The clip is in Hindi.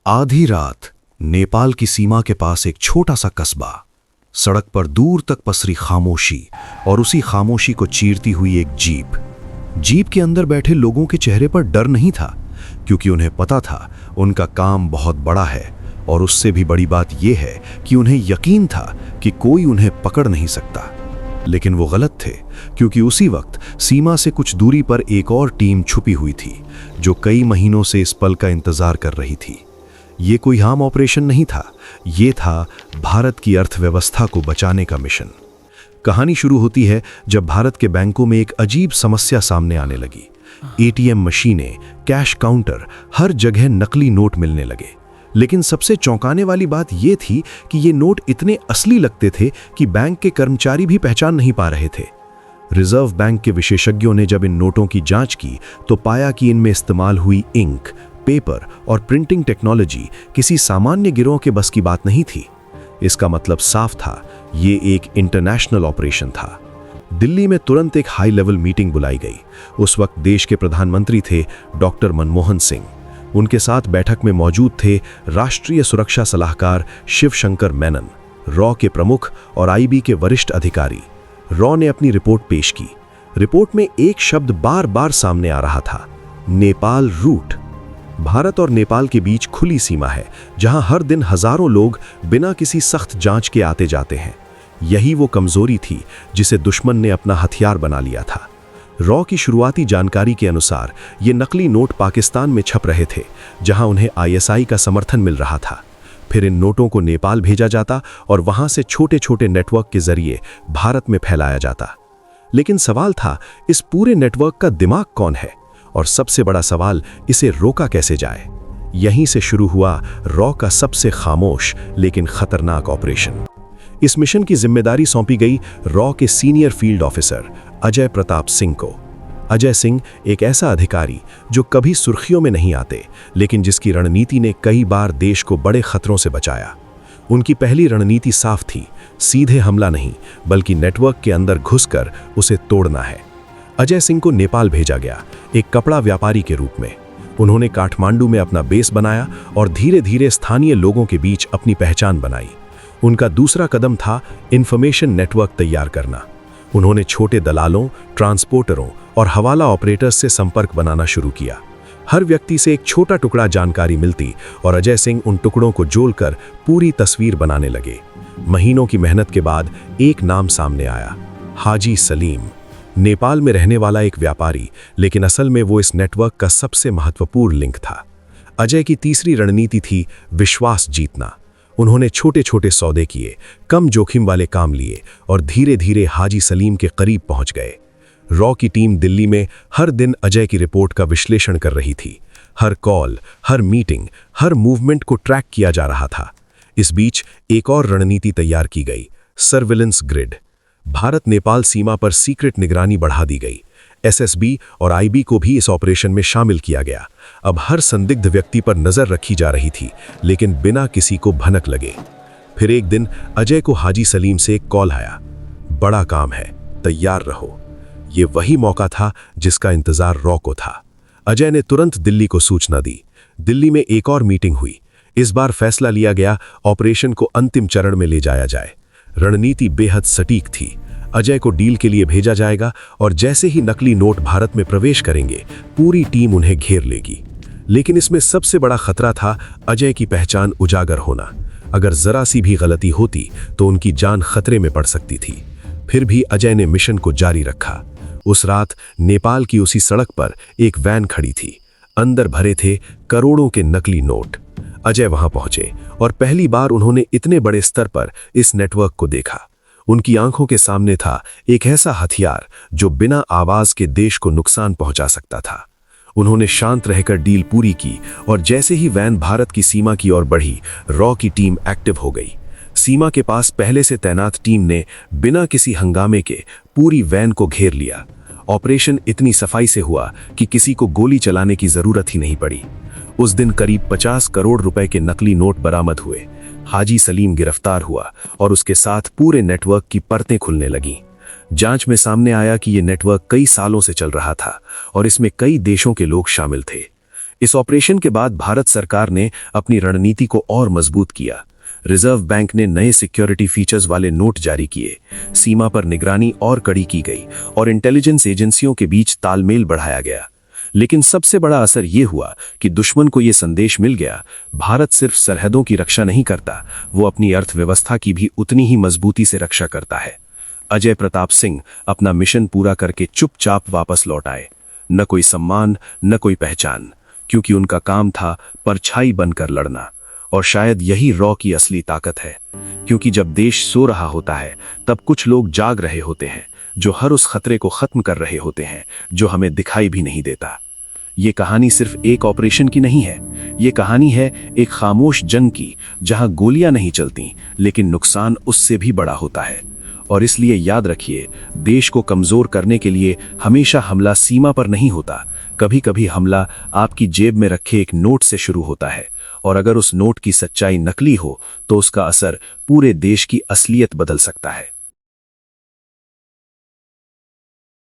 आधी रात नेपाल की सीमा के पास एक छोटा सा कस्बा। सड़क पर दूर तक पसरी खामोशी और उसी खामोशी को चीरती हुई एक जीप के अंदर बैठे लोगों के चेहरे पर डर नहीं था, क्योंकि उन्हें पता था उनका काम बहुत बड़ा है। और उससे भी बड़ी बात यह है कि उन्हें यकीन था कि कोई उन्हें पकड़ नहीं सकता। लेकिन वो गलत थे, क्योंकि उसी वक्त सीमा से कुछ दूरी पर एक और टीम छुपी हुई थी जो कई महीनों से इस पल का इंतजार कर रही थी। ये कोई आम ऑपरेशन नहीं था, ये था भारत की अर्थव्यवस्था को बचाने का मिशन। कहानी शुरू होती है जब भारत के बैंकों में एक अजीब समस्या सामने आने लगी। एटीएम मशीनें, कैश काउंटर, हर जगह नकली नोट मिलने लगे। लेकिन सबसे चौंकाने वाली बात यह थी कि ये नोट इतने असली लगते थे कि बैंक के कर्मचारी भी पहचान नहीं पा रहे थे। रिजर्व बैंक के विशेषज्ञों ने जब इन नोटों की जांच की तो पाया कि इनमें इस्तेमाल हुई इंक, पेपर और प्रिंटिंग टेक्नोलॉजी किसी सामान्य गिरोह के बस की बात नहीं थी। इसका मतलब साफ था, ये एक इंटरनेशनल ऑपरेशन था। दिल्ली में तुरंत एक हाई लेवल मीटिंग बुलाई गई। उस वक्त देश के प्रधानमंत्री थे डॉक्टर मनमोहन सिंह। उनके साथ बैठक में मौजूद थे राष्ट्रीय सुरक्षा सलाहकार शिवशंकर मेनन, रॉ के प्रमुख और आईबी के वरिष्ठ अधिकारी। रॉ ने अपनी रिपोर्ट पेश की। रिपोर्ट में एक शब्द बार बार सामने आ रहा था, नेपाल रूट। भारत और नेपाल के बीच खुली सीमा है, जहां हर दिन हजारों लोग बिना किसी सख्त जांच के आते जाते हैं। यही वो कमजोरी थी जिसे दुश्मन ने अपना हथियार बना लिया था। रॉ की शुरुआती जानकारी के अनुसार ये नकली नोट पाकिस्तान में छप रहे थे, जहां उन्हें आईएसआई का समर्थन मिल रहा था। फिर इन नोटों को नेपाल भेजा जाता और वहां से छोटे छोटे नेटवर्क के जरिए भारत में फैलाया जाता। लेकिन सवाल था, इस पूरे नेटवर्क का दिमाग कौन है? और सबसे बड़ा सवाल, इसे रोका कैसे जाए? यहीं से शुरू हुआ रॉ का सबसे खामोश लेकिन खतरनाक ऑपरेशन। इस मिशन की जिम्मेदारी सौंपी गई रॉ के senior field officer Ajay Pratap Singh को। अजय सिंह एक ऐसा अधिकारी जो कभी सुर्खियों में नहीं आते, लेकिन जिसकी रणनीति ने कई बार देश को बड़े खतरों से बचाया। उनकी पहली रणनीति साफ थी, सीधे हमला नहीं, बल्कि नेटवर्क के अंदर घुसकर उसे तोड़ना है। अजय सिंह को नेपाल भेजा गया, एक कपड़ा व्यापारी के रूप में। उन्होंने काठमांडू में अपना बेस बनाया और धीरे धीरे स्थानीय लोगों के बीच अपनी पहचान बनाई। उनका दूसरा कदम था इंफॉर्मेशन नेटवर्क तैयार करना। उन्होंने छोटे दलालों, ट्रांसपोर्टरों और हवाला ऑपरेटर्स से संपर्क बनाना शुरू किया। हर व्यक्ति से एक छोटा टुकड़ा जानकारी मिलती और अजय सिंह उन टुकड़ों को जोड़कर पूरी तस्वीर बनाने लगे। महीनों की मेहनत के बाद एक नाम सामने आया, हाजी सलीम। नेपाल में रहने वाला एक व्यापारी, लेकिन असल में वो इस नेटवर्क का सबसे महत्वपूर्ण लिंक था। अजय की तीसरी रणनीति थी विश्वास जीतना। उन्होंने छोटे छोटे सौदे किए, कम जोखिम वाले काम लिए और धीरे धीरे हाजी सलीम के करीब पहुंच गए। रॉ की टीम दिल्ली में हर दिन अजय की रिपोर्ट का विश्लेषण कर रही थी। हर कॉल, हर मीटिंग, हर मूवमेंट को ट्रैक किया जा रहा था। इस बीच एक और रणनीति तैयार की गई, सर्विलेंस ग्रिड। भारत नेपाल सीमा पर सीक्रेट निगरानी बढ़ा दी गई। एसएसबी और आईबी को भी इस ऑपरेशन में शामिल किया गया। अब हर संदिग्ध व्यक्ति पर नजर रखी जा रही थी, लेकिन बिना किसी को भनक लगे। फिर एक दिन अजय को हाजी सलीम से एक कॉल आया, बड़ा काम है, तैयार रहो। ये वही मौका था जिसका इंतजार रॉ को था। अजय ने तुरंत दिल्ली को सूचना दी। दिल्ली में एक और मीटिंग हुई। इस बार फैसला लिया गया, ऑपरेशन को अंतिम चरण में ले जाया जाए। रणनीति बेहद सटीक थी। अजय को डील के लिए भेजा जाएगा और जैसे ही नकली नोट भारत में प्रवेश करेंगे, पूरी टीम उन्हें घेर लेगी। लेकिन इसमें सबसे बड़ा खतरा था अजय की पहचान उजागर होना। अगर जरा सी भी गलती होती तो उनकी जान खतरे में पड़ सकती थी। फिर भी अजय ने मिशन को जारी रखा। उस रात नेपाल की उसी सड़क पर एक वैन खड़ी थी। अंदर भरे थे करोड़ों के नकली नोट। अजय वहां पहुंचे और पहली बार उन्होंने इतने बड़े स्तर पर इस नेटवर्क को देखा। उनकी आंखों के सामने था एक ऐसा हथियार जो बिना आवाज के देश को नुकसान पहुंचा सकता था। उन्होंने शांत रहकर डील पूरी की और जैसे ही वैन भारत की सीमा की ओर बढ़ी, रॉ की टीम एक्टिव हो गई। सीमा के पास पहले से तैनात टीम ने बिना किसी हंगामे के पूरी वैन को घेर लिया। ऑपरेशन इतनी सफाई से हुआ कि किसी को गोली चलाने की जरूरत ही नहीं पड़ी। उस दिन करीब 50 करोड़ रुपए के नकली नोट बरामद हुए। हाजी सलीम गिरफ्तार हुआ और उसके साथ पूरे नेटवर्क की परतें खुलने लगीं। जांच में सामने आया कि यह नेटवर्क कई सालों से चल रहा था और इसमें कई देशों के लोग शामिल थे। इस ऑपरेशन के बाद भारत सरकार ने अपनी रणनीति को और मजबूत किया। रिजर्व बैंक ने नए सिक्योरिटी फीचर्स वाले नोट जारी किए, सीमा पर निगरानी और कड़ी की गई और इंटेलिजेंस एजेंसियों के बीच तालमेल बढ़ाया गया। लेकिन सबसे बड़ा असर यह हुआ कि दुश्मन को यह संदेश मिल गया, भारत सिर्फ सरहदों की रक्षा नहीं करता, वो अपनी अर्थव्यवस्था की भी उतनी ही मजबूती से रक्षा करता है। अजय प्रताप सिंह अपना मिशन पूरा करके चुपचाप वापस लौट आए। न कोई सम्मान, न कोई पहचान, क्योंकि उनका काम था परछाई बनकर लड़ना। और शायद यही रॉ की असली ताकत है, क्योंकि जब देश सो रहा होता है तब कुछ लोग जाग रहे होते हैं, जो हर उस खतरे को खत्म कर रहे होते हैं जो हमें दिखाई भी नहीं देता। ये कहानी सिर्फ एक ऑपरेशन की नहीं है, ये कहानी है एक खामोश जंग की, जहां गोलियां नहीं चलती लेकिन नुकसान उससे भी बड़ा होता है। और इसलिए याद रखिए, देश को कमजोर करने के लिए हमेशा हमला सीमा पर नहीं होता, कभी कभी हमला आपकी जेब में रखे एक नोट से शुरू होता है। और अगर उस नोट की सच्चाई नकली हो तो उसका असर पूरे देश की असलियत बदल सकता है।